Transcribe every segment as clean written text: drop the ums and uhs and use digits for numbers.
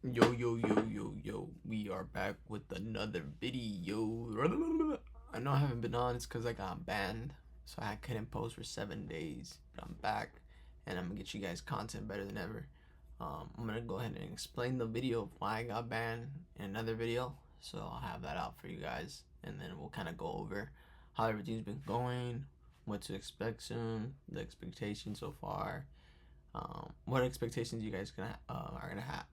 Yo, we are back with another video. I know I haven't been on, it's because I got banned, so I couldn't post for 7 days, but I'm back, and I'm gonna get you guys content better than ever. I'm gonna go ahead and explain the video of why I got banned in another video, so I'll have that out for you guys, and then we'll kind of go over how everything's been going, what to expect soon, the expectations so far, what expectations you guys are gonna have,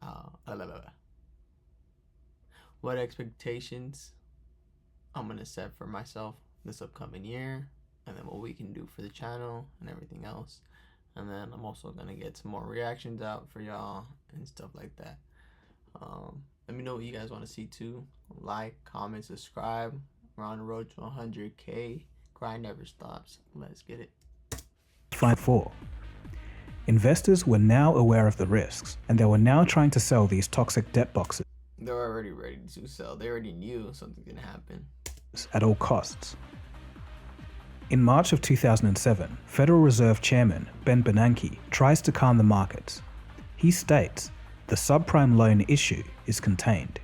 what expectations I'm gonna set for myself this upcoming year, and then what we can do for the channel and everything else. And then I'm also gonna get some more reactions out for y'all and stuff like that. Let me know what you guys want to see too. Like, comment, subscribe. We're on the road to 100K. Grind never stops. Let's get it. 4. Investors were now aware of the risks, and they were now trying to sell these toxic debt boxes. They're already ready to sell. They already knew something's gonna happen. At all costs. In March of 2007, Federal Reserve Chairman Ben Bernanke tries to calm the markets. He states, the subprime loan issue is contained.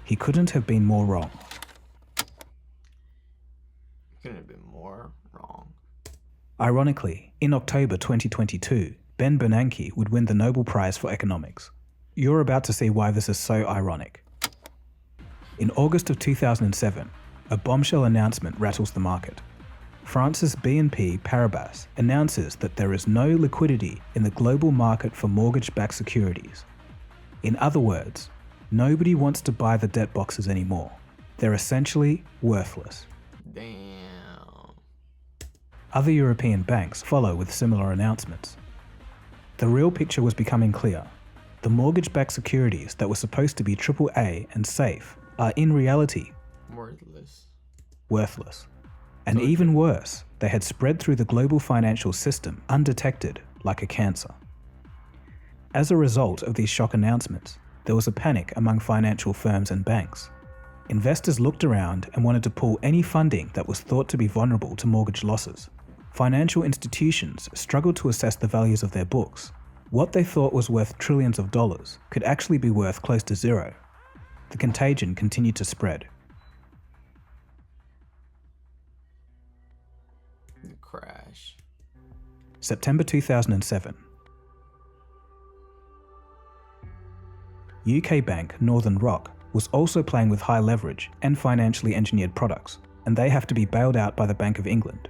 He couldn't have been more wrong. Couldn't have been more wrong. Ironically, in October 2022, Ben Bernanke would win the Nobel Prize for Economics. You're about to see why this is so ironic. In August of 2007, a bombshell announcement rattles the market. France's BNP Paribas announces that there is no liquidity in the global market for mortgage-backed securities. In other words, nobody wants to buy the debt boxes anymore. They're essentially worthless. Damn. Other European banks follow with similar announcements. The real picture was becoming clear. The mortgage-backed securities that were supposed to be AAA and safe are in reality worthless. And even worse, they had spread through the global financial system undetected like a cancer. As a result of these shock announcements, there was a panic among financial firms and banks. Investors looked around and wanted to pull any funding that was thought to be vulnerable to mortgage losses. Financial institutions struggled to assess the values of their books. What they thought was worth trillions of dollars could actually be worth close to zero. The contagion continued to spread. The crash. September 2007. UK bank Northern Rock was also playing with high leverage and financially engineered products, and they have to be bailed out by the Bank of England.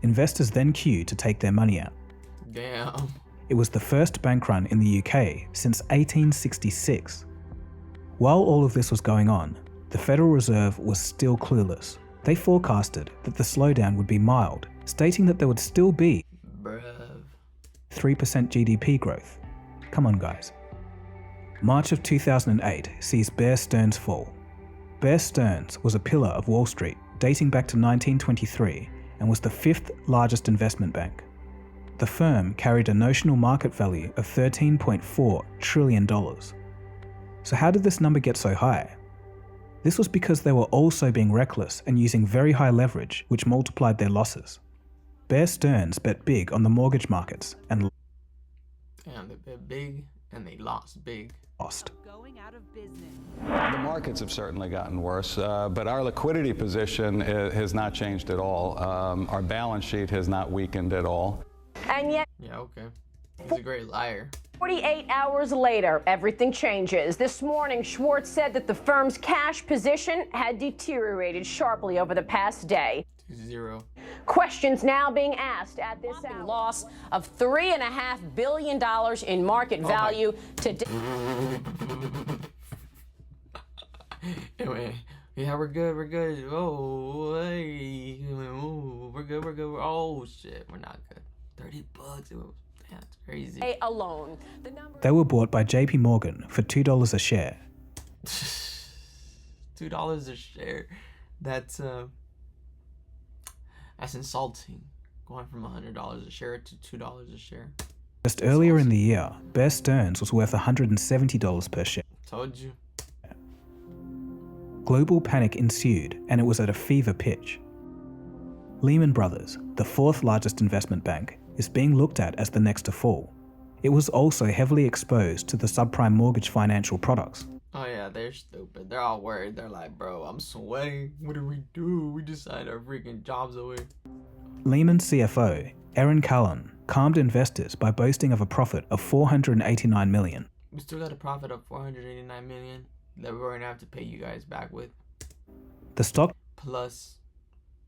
Investors then queued to take their money out. Damn. It was the first bank run in the UK since 1866. While all of this was going on, the Federal Reserve was still clueless. They forecasted that the slowdown would be mild, stating that there would still be 3% GDP growth. Come on, guys. March of 2008 sees Bear Stearns fall. Bear Stearns was a pillar of Wall Street dating back to 1923 and was the 5th largest investment bank. The firm carried a notional market value of $13.4 trillion. So how did this number get so high? This was because they were also being reckless and using very high leverage, which multiplied their losses. Bear Stearns bet big on the mortgage markets and they bet big and they lost big. Going out of business. The markets have certainly gotten worse, but our liquidity position has not changed at all. Our balance sheet has not weakened at all. And yet, Yeah, okay. He's a great liar. 48 hours later, everything changes. This morning, Schwartz said that the firm's cash position had deteriorated sharply over the past day. 0. Questions now being asked at this hour. Loss of $3.5 billion in market value today. Anyway, yeah, we're good. Oh, hey, ooh, we're good. Oh shit, we're not good. $30. Damn, that's crazy. Alone. they were bought by JP Morgan for $2 a share. $2 a share. That's insulting. Going from $100 a share to $2 a share. Just earlier in the year, Bear Stearns was worth $170 per share. Told you. Global panic ensued, and it was at a fever pitch. Lehman Brothers, the 4th largest investment bank, is being looked at as the next to fall. it was also heavily exposed to the subprime mortgage financial products. Oh yeah, they're stupid. They're all worried. They're like, bro, I'm sweating. What do we do? We just signed our freaking jobs away. Lehman CFO, Erin Callan, calmed investors by boasting of a profit of $489 million. We still got a profit of $489 million that we're gonna have to pay you guys back with. The stock Plus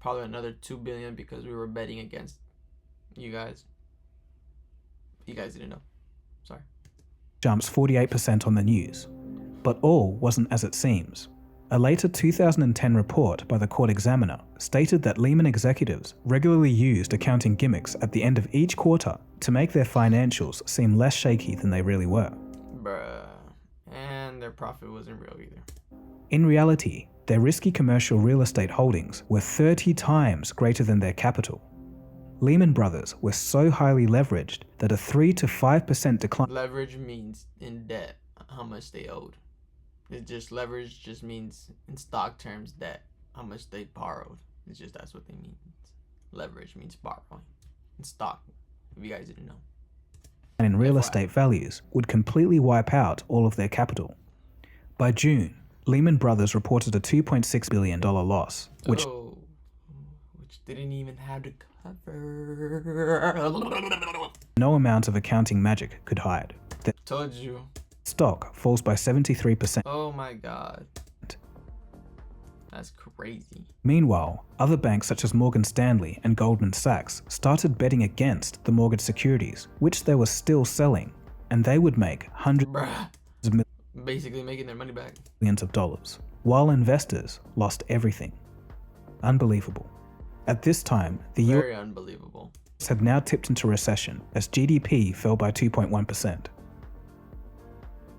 probably another $2 billion because we were betting against you guys. You guys didn't know. Sorry. jumps 48% on the news. But all wasn't as it seems. A later 2010 report by the court examiner stated that Lehman executives regularly used accounting gimmicks at the end of each quarter to make their financials seem less shaky than they really were. Bruh. And their profit wasn't real either. In reality, their risky commercial real estate holdings were 30 times greater than their capital. Lehman Brothers were so highly leveraged that a 3 to 5% decline. Leverage means in debt, how much they owed. It just leverage just means in stock terms debt, how much they borrowed. It's just that's what they mean. Leverage means borrowing in stock. If you guys didn't know. In real estate values would completely wipe out all of their capital. By June, Lehman Brothers reported a $2.6 billion loss, which didn't even have to cover. no amount of accounting magic could hide. The Told you. stock falls by 73%. Oh my god. That's crazy. Meanwhile, other banks such as Morgan Stanley and Goldman Sachs started betting against the mortgage securities, which they were still selling, and they would make hundreds of Basically making their money back. millions of dollars, while investors lost everything. Unbelievable. At this time, the Very unbelievable. US had now tipped into recession as GDP fell by 2.1%.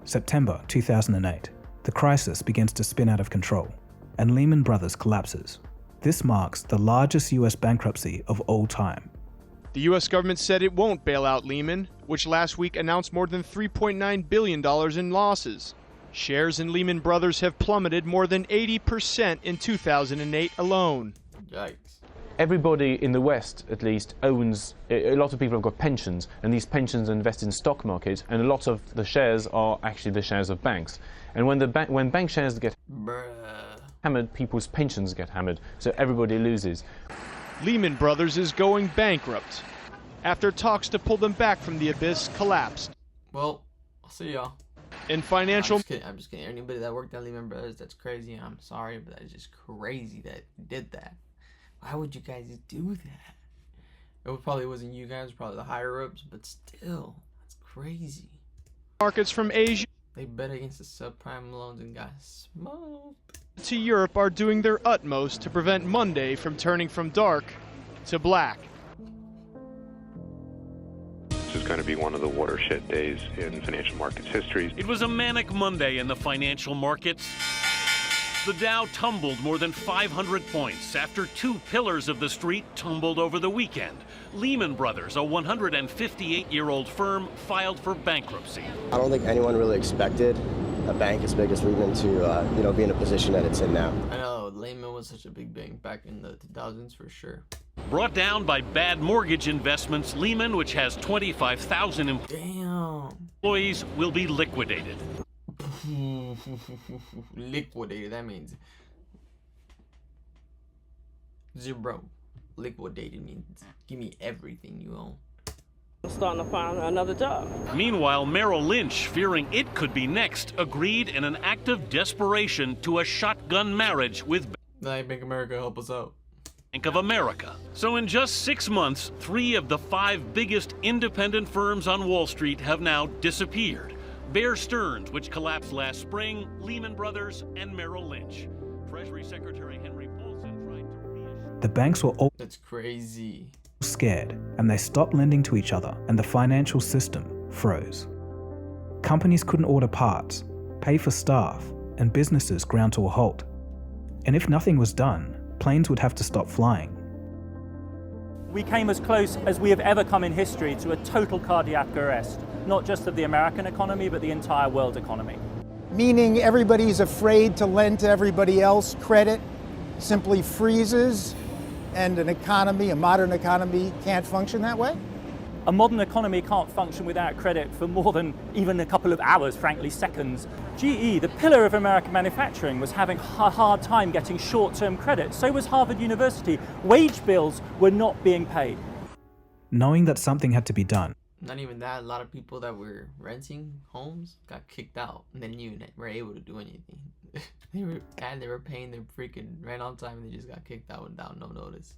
September 2008, the crisis begins to spin out of control, and Lehman Brothers collapses. This marks the largest US bankruptcy of all time. The U.S. government said it won't bail out Lehman, which last week announced more than $3.9 billion in losses. Shares in Lehman Brothers have plummeted more than 80% in 2008 alone. Yikes. Everybody in the West, at least, owns, a lot of people have got pensions, and these pensions invest in stock market, and a lot of the shares are actually the shares of banks. And when bank shares get hammered, people's pensions get hammered, so everybody loses. Lehman Brothers is going bankrupt after talks to pull them back from the abyss collapsed. Well, I'll see y'all. In financial... I'm just kidding. Anybody that worked at Lehman Brothers, that's crazy. I'm sorry, but that's just crazy that you did that. Why would you guys do that? It probably wasn't you guys, probably the higher ups, but still, that's crazy. Markets from Asia They bet against the subprime loans and got smoked. to Europe are doing their utmost to prevent Monday from turning from dark to black. This is going to be one of the watershed days in financial markets history. It was a manic Monday in the financial markets. The Dow tumbled more than 500 points after two pillars of the street tumbled over the weekend. Lehman Brothers, a 158-year-old firm, filed for bankruptcy. I don't think anyone really expected a bank as big as Lehman to, be in a position that it's in now. I know, Lehman was such a big bank back in the 2000s for sure. Brought down by bad mortgage investments, Lehman, which has 25,000 employees, will be liquidated. Liquidated, that means zero. Liquidated means give me everything you own. Starting to find another job. Meanwhile, Merrill Lynch, fearing it could be next, agreed in an act of desperation to a shotgun marriage with Bank of America, help us out. Bank of America. So in just 6 months, 3 of the 5 biggest independent firms on Wall Street have now disappeared. Bear Stearns, which collapsed last spring, Lehman Brothers, and Merrill Lynch. Treasury Secretary Henry Paulson tried to reassure... The banks were all That's crazy. scared, and they stopped lending to each other, and the financial system froze. Companies couldn't order parts, pay for staff, and businesses ground to a halt. And if nothing was done, planes would have to stop flying. We came as close as we have ever come in history to a total cardiac arrest, not just of the American economy, but the entire world economy. Meaning everybody's afraid to lend to everybody else. Credit simply freezes, and an economy, a modern economy, can't function that way? A modern economy can't function without credit for more than even a couple of hours, frankly, seconds. GE, the pillar of American manufacturing, was having a hard time getting short-term credit. So was Harvard University. Wage bills were not being paid. Knowing that something had to be done, not even that, a lot of people that were renting homes got kicked out and then you were able to do anything. they were paying their freaking rent on time and they just got kicked out without no notice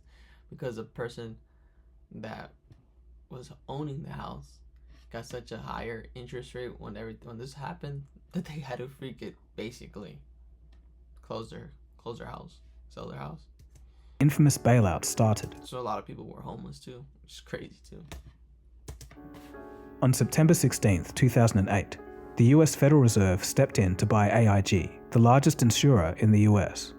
because a person that was owning the house got such a higher interest rate when this happened that they had to freaking basically close their house, sell their house. Infamous bailout started. So a lot of people were homeless too, which is crazy too. On September 16th, 2008, the US Federal Reserve stepped in to buy AIG, the largest insurer in the US.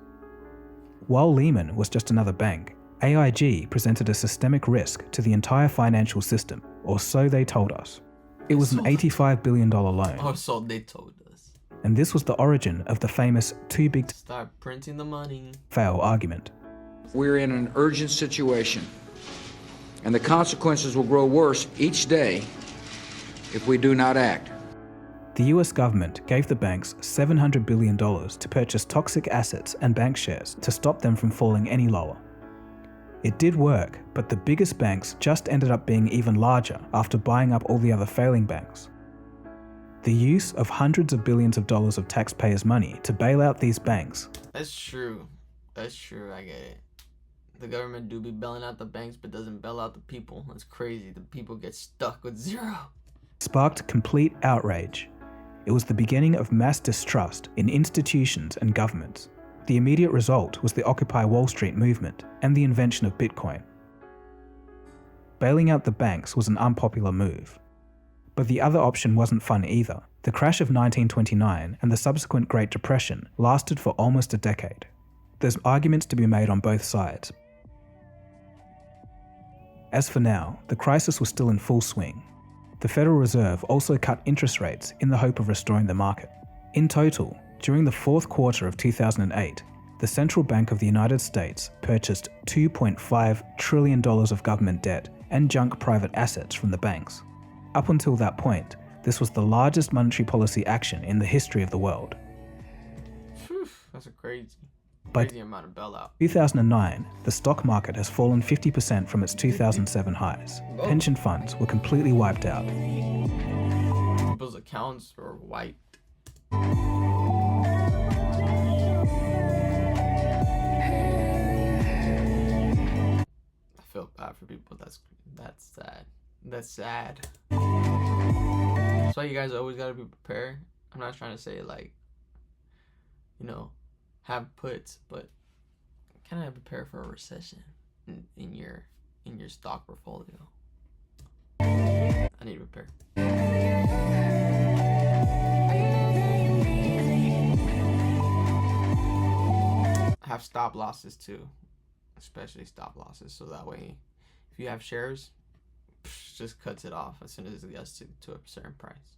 While Lehman was just another bank, AIG presented a systemic risk to the entire financial system, or so they told us. It was an $85 billion loan. Oh, so they told us. And this was the origin of the famous too big to start printing the money fail argument. We're in an urgent situation, and the consequences will grow worse each day if we do not act. The US government gave the banks $700 billion to purchase toxic assets and bank shares to stop them from falling any lower. It did work, but the biggest banks just ended up being even larger after buying up all the other failing banks. The use of hundreds of billions of dollars of taxpayers' money to bail out these banks. That's true, I get it. The government do be bailing out the banks but doesn't bail out the people. That's crazy, the people get stuck with zero. Sparked complete outrage. It was the beginning of mass distrust in institutions and governments. The immediate result was the Occupy Wall Street movement and the invention of Bitcoin. Bailing out the banks was an unpopular move. But the other option wasn't fun either. The crash of 1929 and the subsequent Great Depression lasted for almost a decade. There's arguments to be made on both sides. As for now, the crisis was still in full swing. The Federal Reserve also cut interest rates in the hope of restoring the market. In total, during the fourth quarter of 2008, the Central Bank of the United States purchased $2.5 trillion of government debt and junk private assets from the banks. Up until that point, this was the largest monetary policy action in the history of the world. That's a crazy amount of bailout. 2009, the stock market has fallen 50% from its 2007 highs. Pension funds were completely wiped out. People's accounts were wiped. I feel bad for people. That's sad. That's sad. That's why you guys always gotta be prepared. I'm not trying to say have puts, but kind of prepare for a recession in your stock portfolio. I need to prepare. Have stop losses too, especially stop losses, so that way if you have shares, just cuts it off as soon as it gets to a certain price.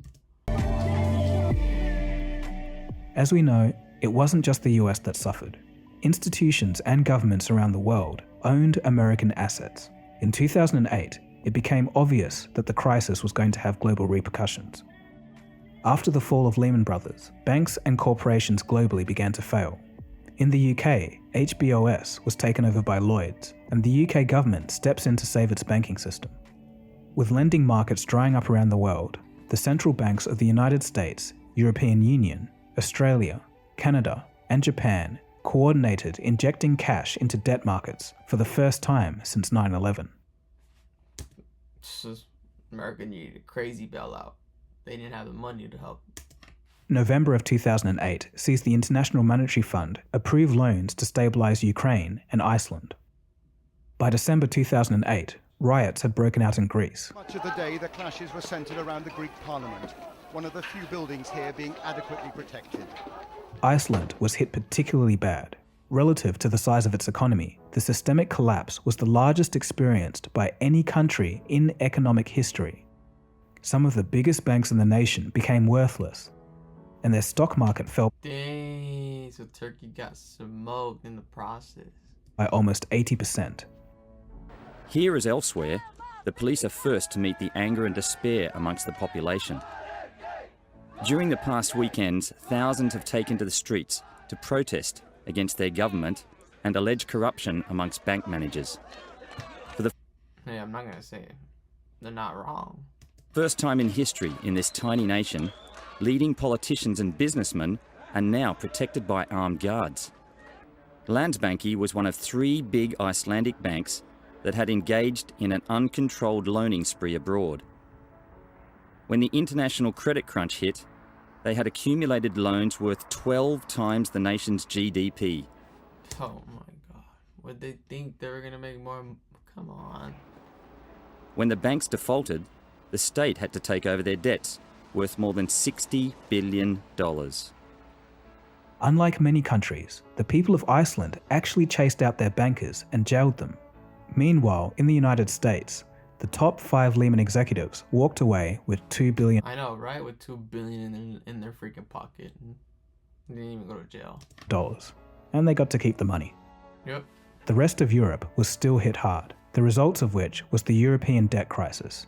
As we know, it wasn't just the US that suffered. Institutions and governments around the world owned American assets. In 2008, it became obvious that the crisis was going to have global repercussions. After the fall of Lehman Brothers, banks and corporations globally began to fail. In the UK, HBOS was taken over by Lloyds, and the UK government steps in to save its banking system. With lending markets drying up around the world, the central banks of the United States, European Union, Australia, Canada, and Japan coordinated injecting cash into debt markets for the first time since 9/11. America needed a crazy bailout. They didn't have the money to help. November of 2008 sees the International Monetary Fund approve loans to stabilize Ukraine and Iceland. By December 2008, riots had broken out in Greece. Much of the day, the clashes were centered around the Greek parliament, one of the few buildings here being adequately protected. Iceland was hit particularly bad. Relative to the size of its economy, the systemic collapse was the largest experienced by any country in economic history. Some of the biggest banks in the nation became worthless, and their stock market fell Dang, so Turkey got smoked in the process. by almost 80%. Here as elsewhere, the police are first to meet the anger and despair amongst the population. During the past weekends, thousands have taken to the streets to protest against their government and alleged corruption amongst bank managers. For the Hey, I'm not gonna say it. They're not wrong. first time in history in this tiny nation, leading politicians and businessmen are now protected by armed guards. Landsbanki was one of 3 big Icelandic banks that had engaged in an uncontrolled loaning spree abroad. When the international credit crunch hit, they had accumulated loans worth 12 times the nation's GDP. Oh my god. Would they think they were gonna make more? Come on. When the banks defaulted, the state had to take over their debts, worth more than $60 billion. Unlike many countries, the people of Iceland actually chased out their bankers and jailed them. Meanwhile, in the United States, the top 5 Lehman executives walked away with $2 billion. I know, right? With $2 billion in their freaking pocket. They didn't even go to jail. And they got to keep the money. Yep. The rest of Europe was still hit hard, the results of which was the European debt crisis,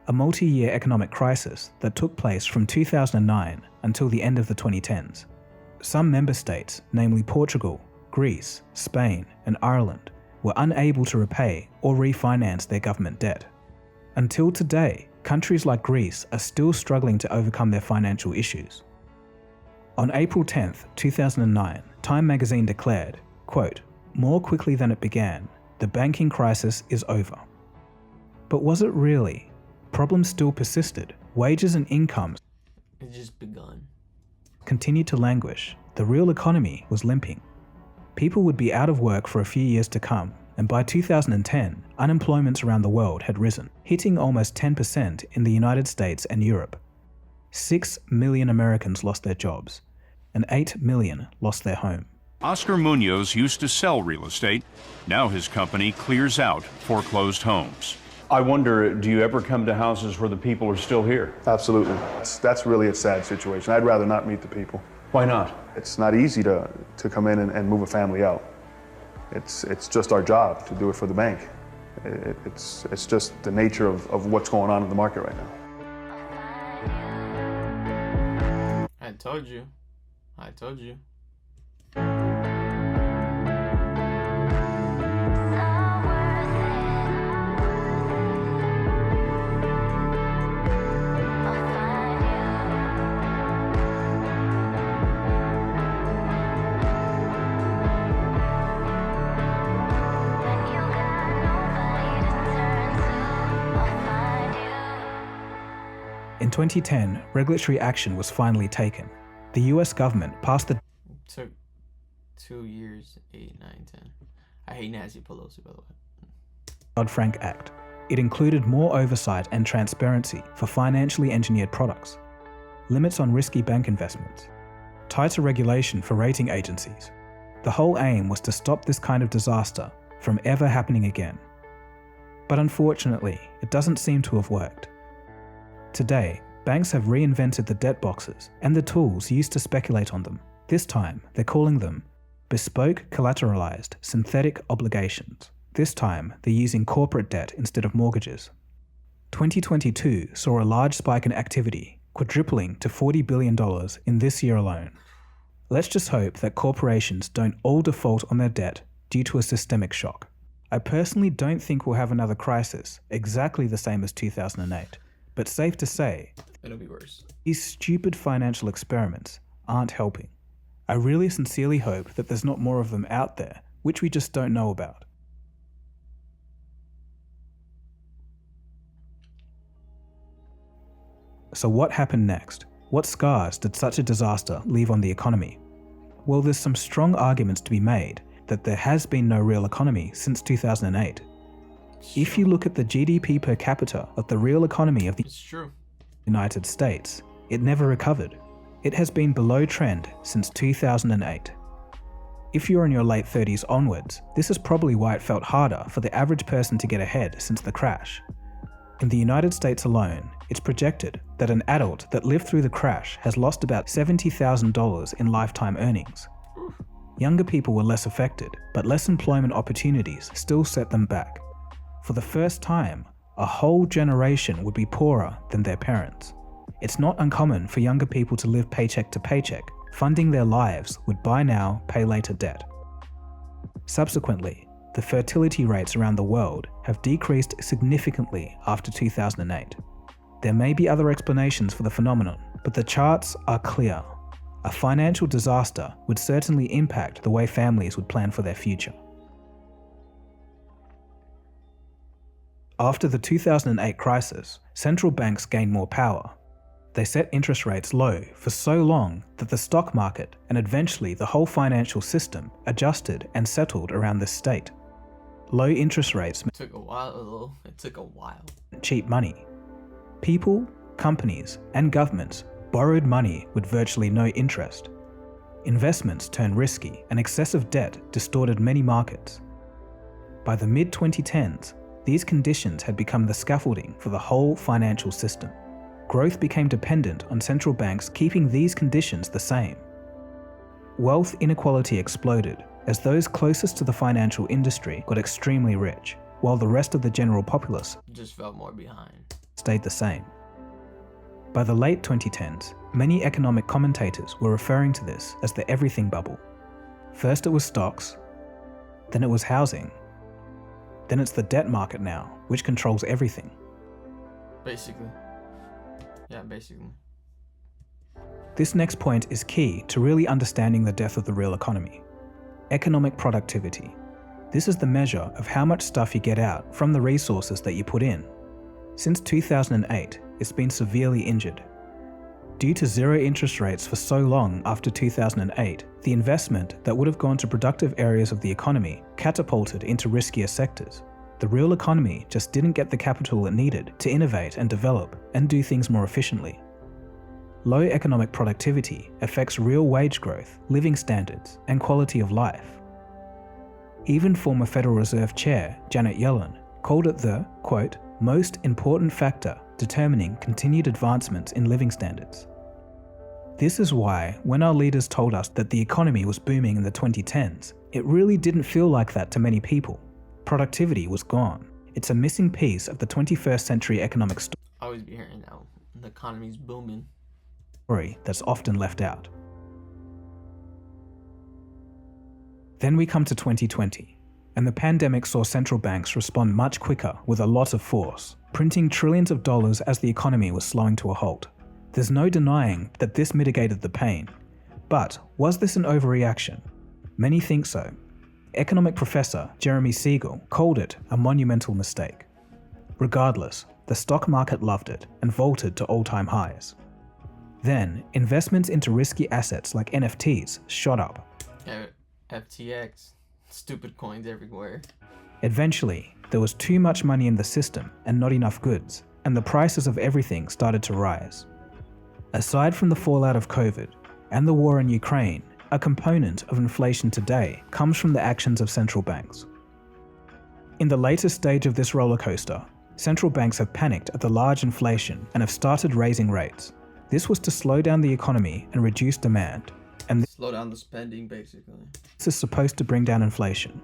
a multi-year economic crisis that took place from 2009 until the end of the 2010s. Some member states, namely Portugal, Greece, Spain, and Ireland, were unable to repay or refinance their government debt. Until today, countries like Greece are still struggling to overcome their financial issues. On April 10, 2009, Time magazine declared, quote, "More quickly than it began, the banking crisis is over." But was it really? Problems still persisted. Wages and incomes It's just begun. continued to languish. The real economy was limping. People would be out of work for a few years to come, and by 2010, unemployment around the world had risen, hitting almost 10% in the United States and Europe. 6 million Americans lost their jobs, and 8 million lost their home. Oscar Munoz used to sell real estate. Now his company clears out foreclosed homes. I wonder, do you ever come to houses where the people are still here? Absolutely. That's really a sad situation. I'd rather not meet the people. Why not? It's not easy to come in and move a family out. It's just our job to do it for the bank. It's just the nature of what's going on in the market right now. I told you. I told you. In 2010, regulatory action was finally taken. The US government passed the It took 2 years, 8, 9, 10. I hate Nancy Pelosi, by the way. Dodd-Frank Act. It included more oversight and transparency for financially engineered products, limits on risky bank investments, tighter regulation for rating agencies. The whole aim was to stop this kind of disaster from ever happening again. But unfortunately, it doesn't seem to have worked. Today, banks have reinvented the debt boxes and the tools used to speculate on them. This time, they're calling them bespoke collateralized synthetic obligations. This time, they're using corporate debt instead of mortgages. 2022 saw a large spike in activity, quadrupling to $40 billion in this year alone. Let's just hope that corporations don't all default on their debt due to a systemic shock. I personally don't think we'll have another crisis exactly the same as 2008, but safe to say, it'll be worse. These stupid financial experiments aren't helping. I really sincerely hope that there's not more of them out there, which we just don't know about. So what happened next? What scars did such a disaster leave on the economy? Well, there's some strong arguments to be made that there has been no real economy since 2008. If you look at the GDP per capita of the real economy of the United States, it never recovered. It has been below trend since 2008. If you're in your late 30s onwards, this is probably why it felt harder for the average person to get ahead since the crash. In the United States alone, it's projected that an adult that lived through the crash has lost about $70,000 in lifetime earnings. Younger people were less affected, but less employment opportunities still set them back. For the first time, a whole generation would be poorer than their parents. It's not uncommon for younger people to live paycheck to paycheck, funding their lives with buy now, pay later debt. Subsequently, the fertility rates around the world have decreased significantly after 2008. There may be other explanations for the phenomenon, but the charts are clear. A financial disaster would certainly impact the way families would plan for their future. After the 2008 crisis, central banks gained more power. They set interest rates low for so long that the stock market and eventually the whole financial system adjusted and settled around this state. Low interest rates took a while though. It took a while. Cheap money. People, companies, and governments borrowed money with virtually no interest. Investments turned risky and excessive debt distorted many markets. By the mid-2010s, these conditions had become the scaffolding for the whole financial system. Growth became dependent on central banks keeping these conditions the same. Wealth inequality exploded as those closest to the financial industry got extremely rich, while the rest of the general populace just fell more behind. Stayed the same. By the late 2010s, many economic commentators were referring to this as the everything bubble. First it was stocks, then it was housing, then it's the debt market now, which controls everything. Basically. Yeah, basically. This next point is key to really understanding the death of the real economy. Economic productivity. This is the measure of how much stuff you get out from the resources that you put in. Since 2008, it's been severely injured. Due to zero interest rates for so long after 2008, the investment that would have gone to productive areas of the economy catapulted into riskier sectors. The real economy just didn't get the capital it needed to innovate and develop and do things more efficiently. Low economic productivity affects real wage growth, living standards, and quality of life. Even former Federal Reserve Chair Janet Yellen called it the, quote, most important factor determining continued advancements in living standards. This is why, when our leaders told us that the economy was booming in the 2010s, it really didn't feel like that to many people. Productivity was gone. It's a missing piece of the 21st century economic story. I always be hearing that the economy's booming. That's often left out. Then we come to 2020, and the pandemic saw central banks respond much quicker with a lot of force, printing trillions of dollars as the economy was slowing to a halt. There's no denying that this mitigated the pain. But was this an overreaction? Many think so. Economic professor Jeremy Siegel called it a monumental mistake. Regardless, the stock market loved it and vaulted to all-time highs. Then, investments into risky assets like NFTs shot up. FTX, stupid coins everywhere. Eventually, there was too much money in the system and not enough goods, and the prices of everything started to rise. Aside from the fallout of COVID and the war in Ukraine, a component of inflation today comes from the actions of central banks. In the latest stage of this roller coaster, central banks have panicked at the large inflation and have started raising rates. This was to slow down the economy and reduce demand, and slow down the spending basically. This is supposed to bring down inflation.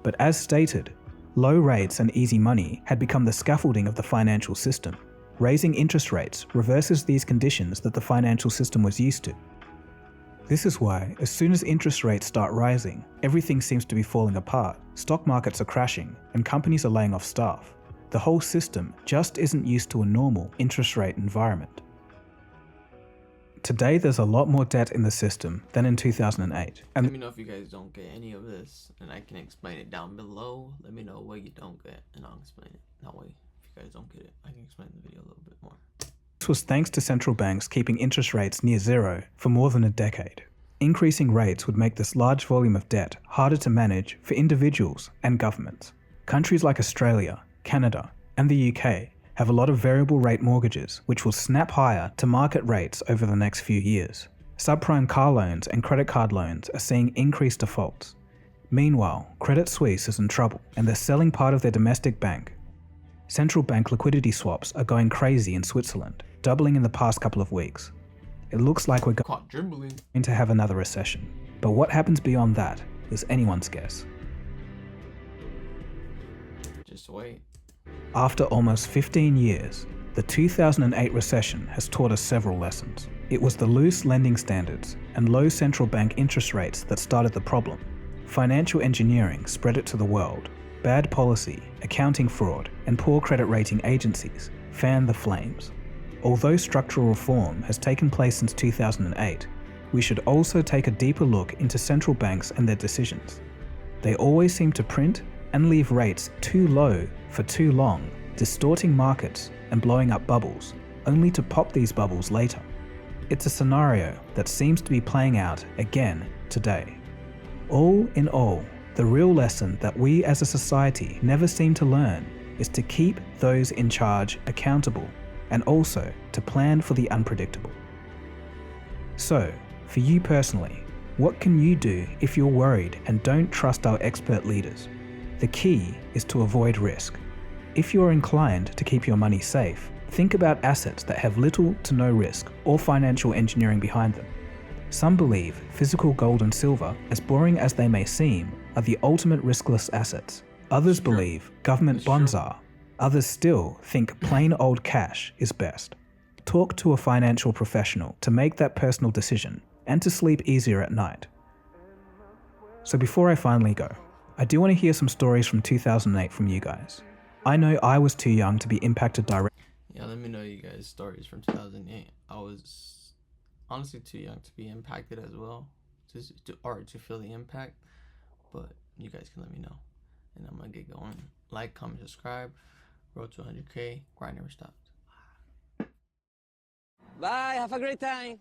But as stated, low rates and easy money had become the scaffolding of the financial system. Raising interest rates reverses these conditions that the financial system was used to. This is why, as soon as interest rates start rising, everything seems to be falling apart. Stock markets are crashing, and companies are laying off staff. The whole system just isn't used to a normal interest rate environment. Today, there's a lot more debt in the system than in 2008. And let me know if you guys don't get any of this, and I can explain it down below. Let me know what you don't get, and I'll explain it. That way, if you guys don't get it, I can explain the video a little bit more. This was thanks to central banks keeping interest rates near zero for more than a decade. Increasing rates would make this large volume of debt harder to manage for individuals and governments. Countries like Australia, Canada, and the UK have a lot of variable rate mortgages which will snap higher to market rates over the next few years. Subprime car loans and credit card loans are seeing increased defaults. Meanwhile, Credit Suisse is in trouble and they're selling part of their domestic bank. Central bank liquidity swaps are going crazy in Switzerland, doubling in the past couple of weeks. It looks like we're going to have another recession, but what happens beyond that is anyone's guess. Just wait. After almost 15 years, the 2008 recession has taught us several lessons. It was the loose lending standards and low central bank interest rates that started the problem. Financial engineering spread it to the world. Bad policy, accounting fraud, and poor credit rating agencies fanned the flames. Although structural reform has taken place since 2008, we should also take a deeper look into central banks and their decisions. They always seem to print and leave rates too low for too long, distorting markets and blowing up bubbles, only to pop these bubbles later. It's a scenario that seems to be playing out again today. All in all, the real lesson that we as a society never seem to learn is to keep those in charge accountable and also to plan for the unpredictable. So, for you personally, what can you do if you're worried and don't trust our expert leaders? The key is to avoid risk. If you're inclined to keep your money safe, think about assets that have little to no risk or financial engineering behind them. Some believe physical gold and silver, as boring as they may seem, are the ultimate riskless assets. Others believe government bonds are. Others still think plain old cash is best. Talk to a financial professional to make that personal decision and to sleep easier at night. So before I finally go, I do want to hear some stories from 2008 from you guys. I know I was too young to be impacted directly. Yeah, let me know you guys' stories from 2008. I was honestly too young to be impacted as well, to feel the impact, but you guys can let me know. And I'm gonna get going. Like, comment, subscribe. Road to 100K. Grind never stops. Bye, have a great time.